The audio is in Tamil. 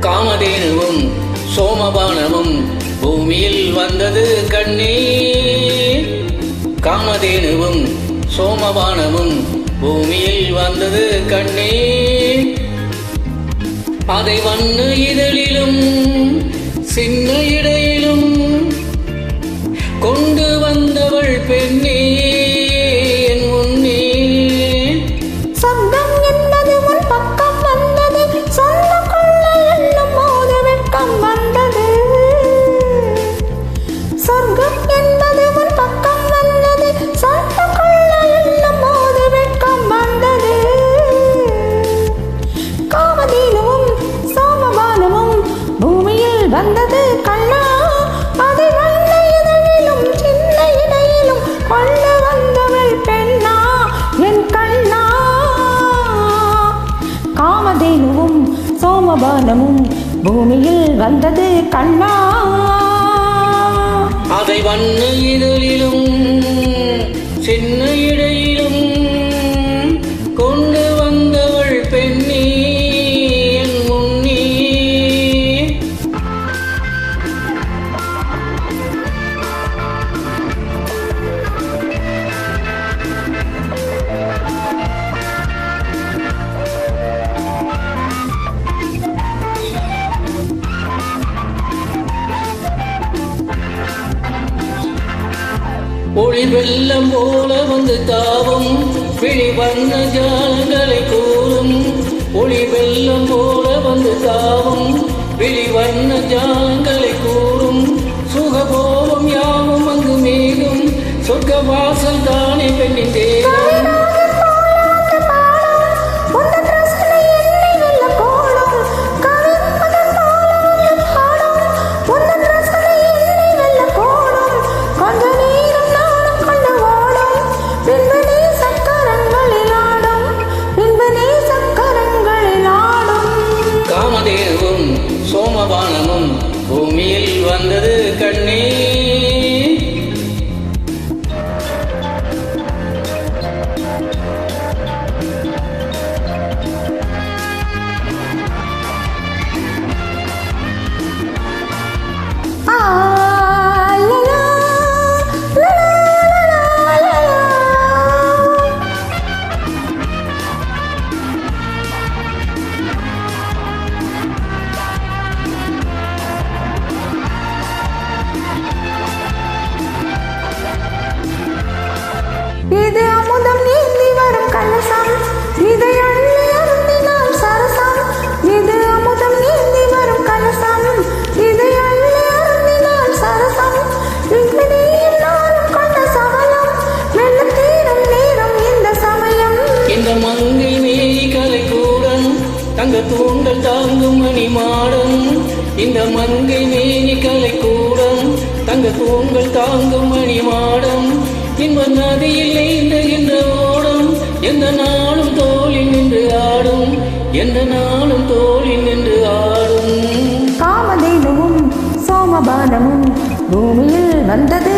காமதேனுவும் சோமபானமும் பூமியில் வந்தது கண்ணே. காமதேனுவும் சோமபானமும் பூமியில் வந்தது கண்ணே. அதை வண்ண இதழிலும் சின்ன இடையிலும் கொண்டு வந்தவள் பெண்ணே என் முன்னே. சொந்தம் என்பது உன் பக்கம் வந்தது, சொல்ல கொள்ள எண்ணும் போது வெட்கம் வந்தது. சொர்க்கம் என்பது உன் பக்கம் வந்தது, சொல்ல கொள்ள எண்ணும் போது வெட்கம் வந்தது. காமதேனுவும் சோமபானமும் பூமியில் வந்தது கண்ணா. அதை வண்ண இதழிலும் சின்ன இடையிலும் கொண்டு வந்தவள் பெண்ணா என் கண்ணா. காமதேனுவும் சோமபானமும் பூமியில் வந்தது கண்ணா. அதை வண்ண இதழிலும் சின்ன இடையிலும் கொண்டு வந்தவள் பெண்ணே என் முன்னே. ஒளி வெள்ளம் போல வந்து தாவும் விழி வண்ண ஜாலங்களை கூறும். ஒளி வெள்ளம் போல வந்து தாவும் விழி வண்ண ஜாலங்களை கூறும். சுகபோகம் யாவும் அங்கு மேலும் சொர்க்க வாசல் தானே பெண்ணின் தேகம். காமதேனுவும் சோமபானமும் பூமியில் வந்தது கண்ணே. இது அமுதம் நீந்தி வரும் கலசம், இதை அள்ளி அருந்தினால் சரசம். இது அமுதம் நீந்தி வரும் கலசம், இதை அள்ளி அருந்தினால் சரசம். இங்கு நீயும் நானும் கொண்ட சபலம், மெல்ல தீரும் நேரம் இந்த சமயம். இந்த மங்கை மேனி கலை கூடன் தங்க தூண்டல் தாங்கும் மணி மாடம். இந்த மங்கை மேனி கலை கூடன் தங்க தூண்டல் தாங்கும் மணி மாடம். இன்ப நதியில் நீந்துகின்ற ஓடம் எந்த நாளும் தோளில் நின்று ஆடும். எந்த நாளும் தோளில் நின்று ஆடும். காமதேனுவும் சோமபானமும் பூமியில் வந்தது